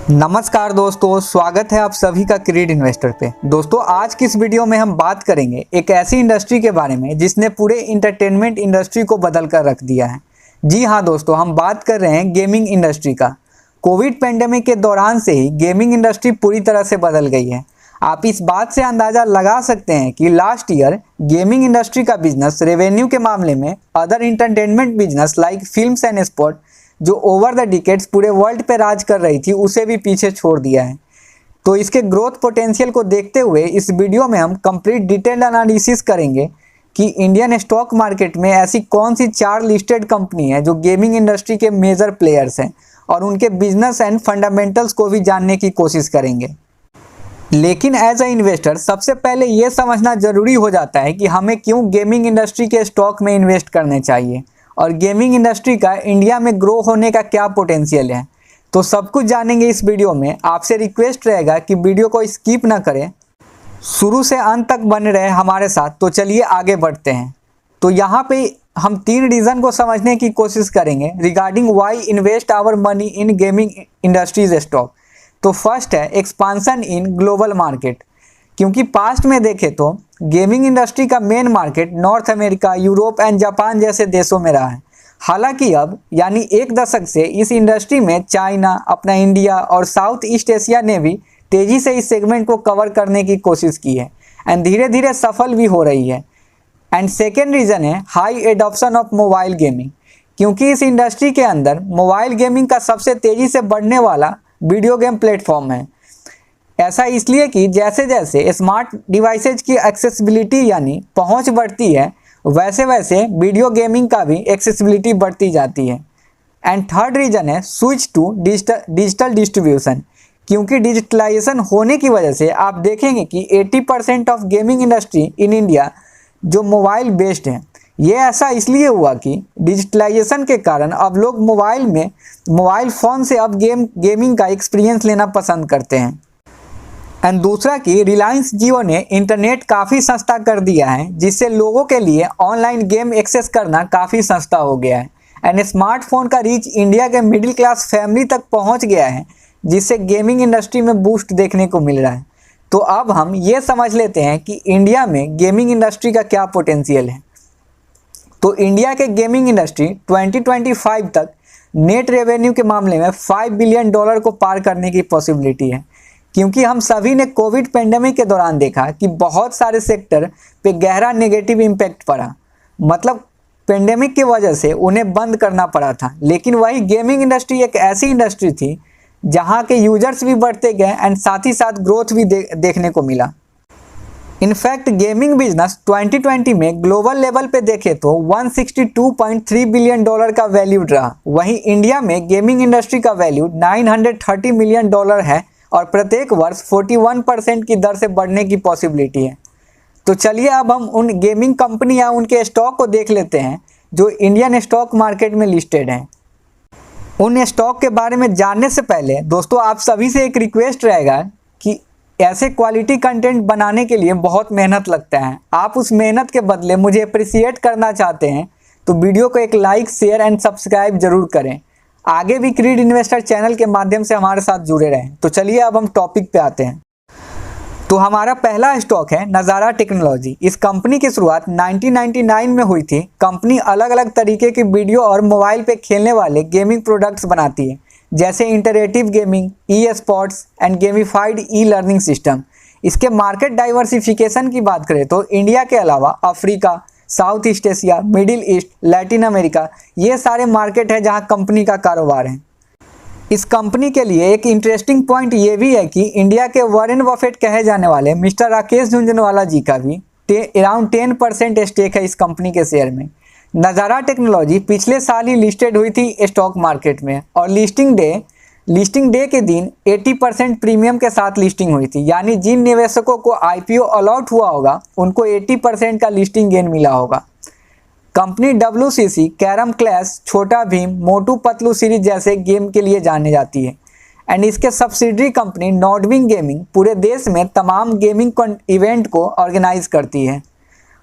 नमस्कार दोस्तों, स्वागत है आप सभी का क्रीड इन्वेस्टर पे। दोस्तों, आज की इस वीडियो में हम बात करेंगे एक ऐसी इंडस्ट्री के बारे में जिसने पूरे इंटरटेनमेंट इंडस्ट्री को बदल कर रख दिया है। जी हाँ दोस्तों, हम बात कर रहे हैं गेमिंग इंडस्ट्री का। कोविड पेंडेमिक के दौरान से ही गेमिंग इंडस्ट्री पूरी तरह से बदल गई है। आप इस बात से अंदाज़ा लगा सकते हैं कि लास्ट ईयर गेमिंग इंडस्ट्री का बिजनेस रेवेन्यू के मामले में other entertainment business like films and sport जो ओवर द डिकेड्स पूरे वर्ल्ड पे राज कर रही थी उसे भी पीछे छोड़ दिया है। तो इसके ग्रोथ पोटेंशियल को देखते हुए इस वीडियो में हम कंप्लीट डिटेल्ड एनालिसिस करेंगे कि इंडियन स्टॉक मार्केट में ऐसी कौन सी 4 लिस्टेड कंपनी है जो गेमिंग इंडस्ट्री के मेजर प्लेयर्स हैं, और उनके बिजनेस एंड फंडामेंटल्स को भी जानने की कोशिश करेंगे। लेकिन एज अ इन्वेस्टर सबसे पहले ये समझना ज़रूरी हो जाता है कि हमें क्यों गेमिंग इंडस्ट्री के स्टॉक में इन्वेस्ट करने चाहिए और गेमिंग इंडस्ट्री का इंडिया में ग्रो होने का क्या पोटेंशियल है। तो सब कुछ जानेंगे इस वीडियो में। आपसे रिक्वेस्ट रहेगा कि वीडियो को स्किप ना करें, शुरू से अंत तक बने रहे हमारे साथ। तो चलिए आगे बढ़ते हैं। तो यहाँ पे हम 3 रीज़न को समझने की कोशिश करेंगे regarding why invest our money in gaming industries stock. तो फर्स्ट है एक्सपांसन इन ग्लोबल मार्केट, क्योंकि पास्ट में देखें तो गेमिंग इंडस्ट्री का main market North America, Europe and Japan जैसे देशों में रहा है। हालांकि अब यानी 1 दशक से इस इंडस्ट्री में चाइना, अपना इंडिया और साउथ ईस्ट एशिया ने भी तेज़ी से इस सेगमेंट को कवर करने की कोशिश की है एंड धीरे धीरे सफल भी हो रही है। एंड सेकेंड रीज़न है high adoption of mobile gaming, क्योंकि इस इंडस्ट्री के अंदर मोबाइल गेमिंग का सबसे तेज़ी से बढ़ने वाला वीडियो गेम प्लेटफॉर्म है। ऐसा इसलिए कि जैसे जैसे स्मार्ट डिवाइसेज की एक्सेसिबिलिटी यानी पहुंच बढ़ती है, वैसे वैसे वीडियो गेमिंग का भी एक्सेसिबिलिटी बढ़ती जाती है। एंड थर्ड रीज़न है स्विच टू डिजिटल डिस्ट्रीब्यूशन, क्योंकि डिजिटलाइजेशन होने की वजह से आप देखेंगे कि 80% of gaming industry in India जो मोबाइल बेस्ड है। ये ऐसा इसलिए हुआ कि डिजिटलाइजेशन के कारण अब लोग मोबाइल फ़ोन से अब गेमिंग का एक्सपीरियंस लेना पसंद करते हैं। एंड दूसरा कि रिलायंस जियो ने इंटरनेट काफ़ी सस्ता कर दिया है, जिससे लोगों के लिए ऑनलाइन गेम एक्सेस करना काफ़ी सस्ता हो गया है। एंड स्मार्टफोन का रीच इंडिया के मिडिल क्लास फैमिली तक पहुंच गया है, जिससे गेमिंग इंडस्ट्री में बूस्ट देखने को मिल रहा है। तो अब हम ये समझ लेते हैं कि इंडिया में गेमिंग इंडस्ट्री का क्या पोटेंशियल है। तो इंडिया के गेमिंग इंडस्ट्री 2025 तक नेट रेवेन्यू के मामले में $5 बिलियन को पार करने की पॉसिबिलिटी है, क्योंकि हम सभी ने कोविड पेंडेमिक के दौरान देखा कि बहुत सारे सेक्टर पे गहरा नेगेटिव इम्पैक्ट पड़ा। मतलब पेंडेमिक की वजह से उन्हें बंद करना पड़ा था, लेकिन वही गेमिंग इंडस्ट्री एक ऐसी इंडस्ट्री थी जहां के यूजर्स भी बढ़ते गए एंड साथ ही साथ ग्रोथ भी देखने को मिला। इनफैक्ट गेमिंग बिजनेस 2020 में ग्लोबल लेवल पे देखें तो $162.3 बिलियन का वैल्यू रहा। वहीं इंडिया में गेमिंग इंडस्ट्री का वैल्यू $930 मिलियन है और प्रत्येक वर्ष 41% की दर से बढ़ने की पॉसिबिलिटी है। तो चलिए अब हम उन गेमिंग कंपनी या उनके स्टॉक को देख लेते हैं जो इंडियन स्टॉक मार्केट में लिस्टेड हैं। उन स्टॉक के बारे में जानने से पहले दोस्तों आप सभी से एक रिक्वेस्ट रहेगा कि ऐसे क्वालिटी कंटेंट बनाने के लिए बहुत मेहनत लगता है। आप उस मेहनत के बदले मुझे अप्रिसिएट करना चाहते हैं तो वीडियो को एक लाइक, शेयर एंड सब्सक्राइब जरूर करें। आगे भी क्रीड इन्वेस्टर चैनल के माध्यम से हमारे साथ जुड़े रहें। तो चलिए अब हम टॉपिक पे आते हैं। तो हमारा पहला स्टॉक है नज़ारा टेक्नोलॉजी। इस कंपनी की शुरुआत 1999 में हुई थी। कंपनी अलग अलग तरीके की वीडियो और मोबाइल पे खेलने वाले गेमिंग प्रोडक्ट्स बनाती है, जैसे interactive gaming, e sports and gamified e learning system. इसके मार्केट डाइवर्सिफिकेशन की बात करें तो इंडिया के अलावा Africa, south east Asia, middle east, Latin America, ये सारे मार्केट है जहां कंपनी का कारोबार है। इस कंपनी के लिए एक इंटरेस्टिंग पॉइंट ये भी है कि इंडिया के वॉरेन बफेट कहे जाने वाले मिस्टर राकेश झुंझुनवाला जी का भी अराउंड 10% स्टेक है इस कंपनी के शेयर में। नज़ारा टेक्नोलॉजी पिछले साल ही लिस्टेड हुई थी स्टॉक मार्केट में, और लिस्टिंग डे के दिन 80% प्रीमियम के साथ लिस्टिंग हुई थी। यानी जिन निवेशकों को आईपीओ अलॉट हुआ होगा उनको 80% का लिस्टिंग गेन मिला होगा। कंपनी WCC, कैरम क्लैश, छोटा भीम, मोटू पतलू सीरीज जैसे गेम के लिए जानी जाती है। एंड इसके सब्सिडरी कंपनी नॉर्डविंग गेमिंग पूरे देश में तमाम गेमिंग इवेंट को ऑर्गेनाइज करती है।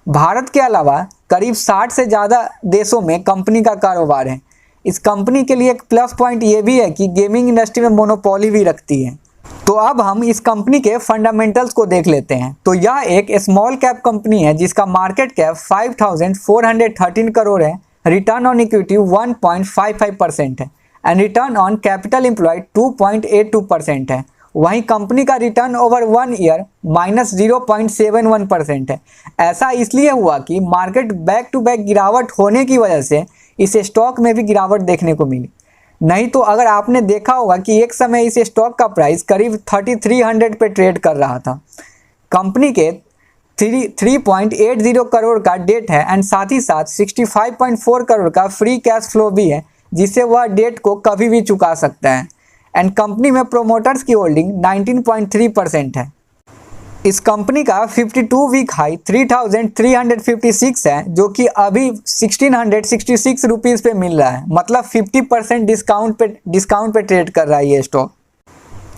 भारत के अलावा करीब 60 से ज़्यादा देशों में कंपनी का कारोबार है। इस कंपनी के लिए एक प्लस पॉइंट ये भी है कि गेमिंग इंडस्ट्री में मोनोपोली भी रखती है। तो अब हम इस कंपनी के फंडामेंटल्स को देख लेते हैं। तो यह एक स्मॉल कैप कंपनी है जिसका मार्केट कैप 5413 करोड़ है, रिटर्न ऑन इक्विटी 1.55% है and return on capital employed 2.82% है। वहीं कंपनी का रिटर्न ओवर 1 ईयर -0.71% है। ऐसा इसलिए हुआ कि मार्केट बैक टू बैक गिरावट होने की वजह से इस स्टॉक में भी गिरावट देखने को मिली। नहीं तो अगर आपने देखा होगा कि एक समय इस स्टॉक का प्राइस करीब 3300 पे ट्रेड कर रहा था। कंपनी के 3.80 करोड़ का डेट है एंड साथ ही साथ 65.4 करोड़ का फ्री कैश फ्लो भी है, जिससे वह डेट को कभी भी चुका सकता है। एंड कंपनी में प्रोमोटर्स की होल्डिंग 19.3% है। इस कंपनी का 52 वीक हाई 3356 है, जो कि अभी 1666 रुपीज़ पे मिल रहा है, मतलब 50% डिस्काउंट पे ट्रेड कर रहा है ये स्टॉक।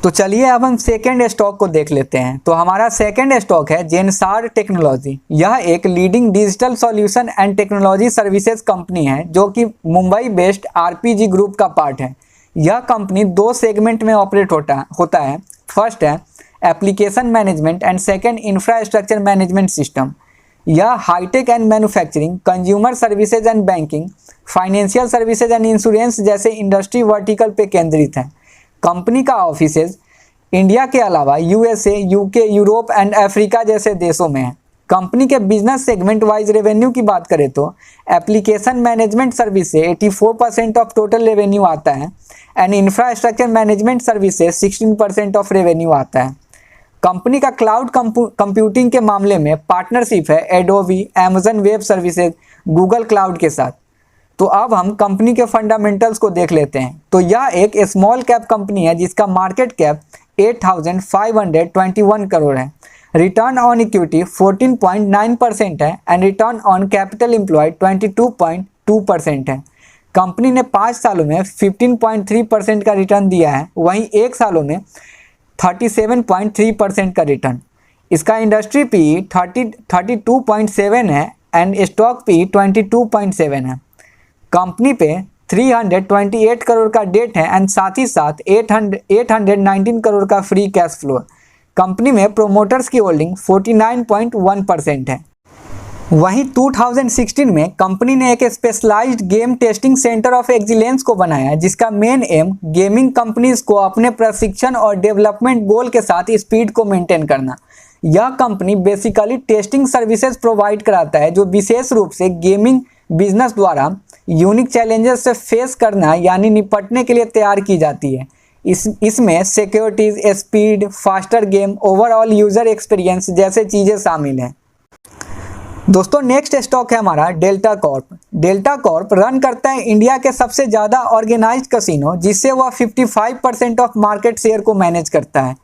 तो चलिए अब हम सेकेंड स्टॉक को देख लेते हैं। तो हमारा सेकेंड स्टॉक है जेनसार टेक्नोलॉजी। यह एक leading digital solution and technology services company है जो कि मुंबई बेस्ड आरपीजी ग्रुप का पार्ट है। यह कंपनी दो सेगमेंट में ऑपरेट होता है। फर्स्ट है application management and second infrastructure management system. यह high tech and manufacturing, consumer services and banking, financial services and insurance जैसे इंडस्ट्री वर्टिकल पे केंद्रित है। कंपनी का ऑफिसेज इंडिया के अलावा USA, UK, Europe and Africa जैसे देशों में है। कंपनी के बिजनेस सेगमेंट वाइज रेवेन्यू की बात करें तो एप्लीकेशन मैनेजमेंट सर्विस से 84% ऑफ टोटल रेवेन्यू आता है एंड इंफ्रास्ट्रक्चर मैनेजमेंट सर्विस से 16% ऑफ रेवेन्यू आता है। कंपनी का क्लाउड कंप्यूटिंग के मामले में पार्टनरशिप है Adobe, Amazon web services, Google cloud के साथ। तो अब हम कंपनी के फंडामेंटल्स को देख लेते हैं। तो यह एक स्मॉल कैप कंपनी है जिसका मार्केट कैप 8521 करोड़ है, रिटर्न ऑन इक्विटी 14.9% है and return on capital employed 22.2% है। कंपनी ने 5 सालों में 15.3% का रिटर्न दिया है, वहीं 1 सालों में 37.3% का रिटर्न। इसका इंडस्ट्री पी 32.7 है एंड स्टॉक पी 22.7 है। कंपनी पे 328 करोड़ का डेट है एंड साथ ही साथ 819 करोड़ का फ्री कैश फ्लो। कंपनी में प्रोमोटर्स की होल्डिंग 49.1% है। वहीं 2016 में कंपनी ने एक specialised game testing centre of excellence को बनाया है, जिसका मेन एम गेमिंग कंपनीज को अपने प्रशिक्षण और डेवलपमेंट गोल के साथ स्पीड को मेंटेन करना। यह company basically testing services provide कराता है जो विशेष रूप से गेमिंग बिजनेस द्वारा यूनिक चैलेंजेस से फेस करना यानी निपटने के लिए तैयार की जाती है। इसमें securities, speed, faster game, overall user experience जैसे चीज़ें शामिल हैं। दोस्तों नेक्स्ट स्टॉक है हमारा delta Corp. Delta Corp run करता है इंडिया के सबसे ज़्यादा ऑर्गेनाइज्ड कसिनो, जिससे वह 55% ऑफ मार्केट शेयर को मैनेज करता है।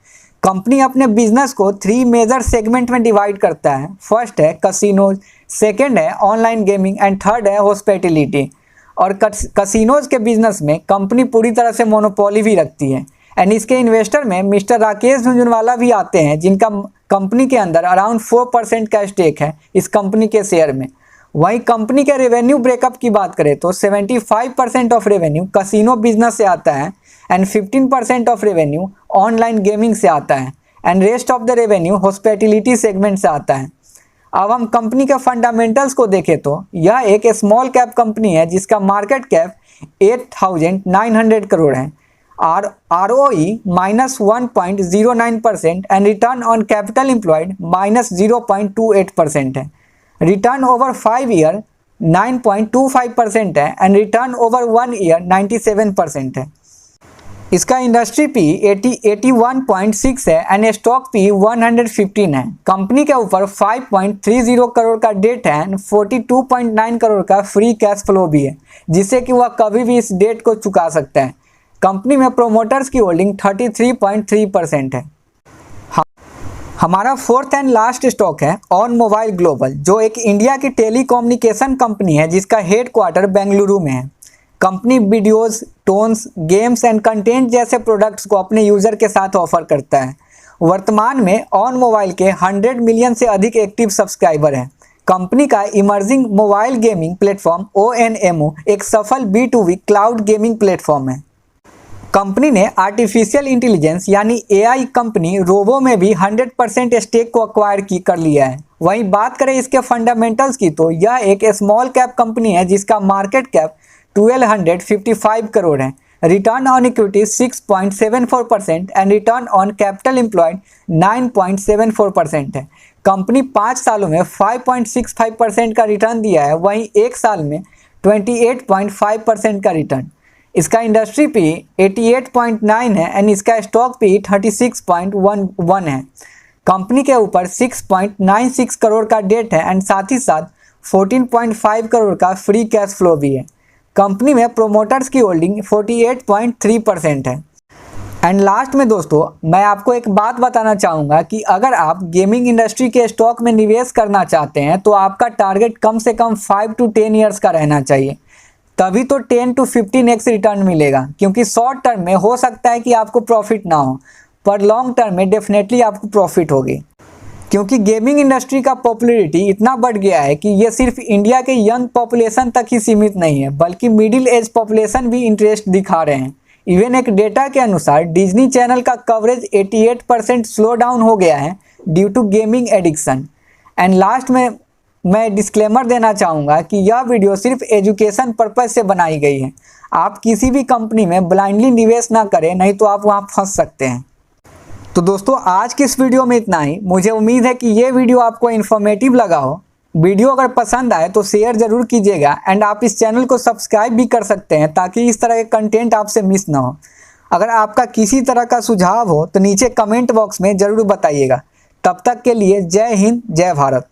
कंपनी अपने बिजनेस को 3 मेजर सेगमेंट में डिवाइड करता है। फर्स्ट है कसिनोज, सेकेंड है ऑनलाइन गेमिंग एंड थर्ड है हॉस्पिटैलिटी। और कसिनोज के बिजनेस में कंपनी पूरी तरह से मोनोपोली भी रखती है एंड इसके इन्वेस्टर में मिस्टर राकेश झुंझुनवाला भी आते हैं, जिनका कंपनी के अंदर अराउंड 4% का स्टेक है इस कंपनी के शेयर में। वहीं कंपनी के रेवेन्यू ब्रेकअप की बात करें तो 75% ऑफ रेवेन्यू कसिनो बिजनेस से आता है and 15% of revenue online gaming से आता है and rest of the revenue hospitality segment से आता है। अब हम कंपनी के फंडामेंटल्स को देखें तो यह एक स्मॉल कैप कंपनी है जिसका मार्केट कैप 8900 करोड़ है। ROE -1.09% and return on capital employed -0.28% है। रिटर्न ओवर 5 ईयर 9.25% है एंड रिटर्न ओवर 1 ईयर 97% है। इसका इंडस्ट्री पी 81.6 है एंड स्टॉक पी 115 है। कंपनी के ऊपर 5.30 करोड़ का डेट है एंड 42.9 करोड़ का फ्री कैश फ्लो भी है, जिससे कि वह कभी भी इस डेट को चुका सकता है। कंपनी में प्रोमोटर्स की होल्डिंग 33.3% है। हमारा फोर्थ एंड लास्ट स्टॉक है ऑन मोबाइल ग्लोबल, जो एक इंडिया की टेलीकम्युनिकेशन कंपनी है जिसका हेडक्वार्टर बेंगलुरु में है। Company videos, tones, games and content जैसे प्रोडक्ट्स को अपने यूज़र के साथ ऑफर करता है। वर्तमान में ऑन मोबाइल के 100 मिलियन से अधिक एक्टिव सब्सक्राइबर हैं। कंपनी का emerging mobile gaming platform ONMO एक सफल B2B क्लाउड गेमिंग प्लेटफॉर्म है। कंपनी ने आर्टिफिशियल इंटेलिजेंस यानी AI कंपनी रोबो में भी 100% स्टेक को अक्वायर कर लिया है। वहीं बात करें इसके फंडामेंटल्स की तो यह एक स्मॉल कैप कंपनी है जिसका मार्केट कैप 1255 करोड़ है। Return on equity 6.74% and return on capital employed 9.74% है। कंपनी 5 सालों में 5.65% का रिटर्न दिया है, वहीं एक साल में 28.5% का रिटर्न। इसका इंडस्ट्री पी 88.9 है एंड इसका स्टॉक पी 36.11 है। कंपनी के ऊपर 6.96 करोड़ का डेट है एंड साथ ही साथ 14.5 करोड़ का फ्री कैश फ्लो भी है। कंपनी में प्रोमोटर्स की होल्डिंग 48.3% है। एंड लास्ट में दोस्तों मैं आपको एक बात बताना चाहूँगा कि अगर आप गेमिंग इंडस्ट्री के स्टॉक में निवेश करना चाहते हैं तो आपका टारगेट कम से कम 5 to 10 ईयर्स का रहना चाहिए, तभी तो 10 to 15x रिटर्न मिलेगा। क्योंकि शॉर्ट टर्म में हो सकता है कि आपको प्रॉफिट ना हो, पर लॉन्ग टर्म में डेफिनेटली आपको प्रॉफिट होगी। क्योंकि गेमिंग इंडस्ट्री का पॉपुलैरिटी इतना बढ़ गया है कि ये सिर्फ इंडिया के यंग पॉपुलेशन तक ही सीमित नहीं है, बल्कि मिडिल एज पॉपुलेशन भी इंटरेस्ट दिखा रहे हैं। इवन एक डेटा के अनुसार डिज्नी चैनल का कवरेज 88% स्लो डाउन हो गया है due to gaming addiction. And last में मैं डिस्क्लेमर देना चाहूँगा कि यह वीडियो सिर्फ एजुकेशन पर्पज से बनाई गई है। आप किसी भी कंपनी में ब्लाइंडली निवेश ना करें, नहीं तो आप वहाँ फंस सकते हैं। तो दोस्तों आज की इस वीडियो में इतना ही। मुझे उम्मीद है कि ये वीडियो आपको इन्फॉर्मेटिव लगा हो। वीडियो अगर पसंद आए तो शेयर ज़रूर कीजिएगा एंड आप इस चैनल को सब्सक्राइब भी कर सकते हैं ताकि इस तरह के कंटेंट आपसे मिस ना हो। अगर आपका किसी तरह का सुझाव हो तो नीचे कमेंट बॉक्स में ज़रूर बताइएगा। तब तक के लिए जय हिंद, जय भारत।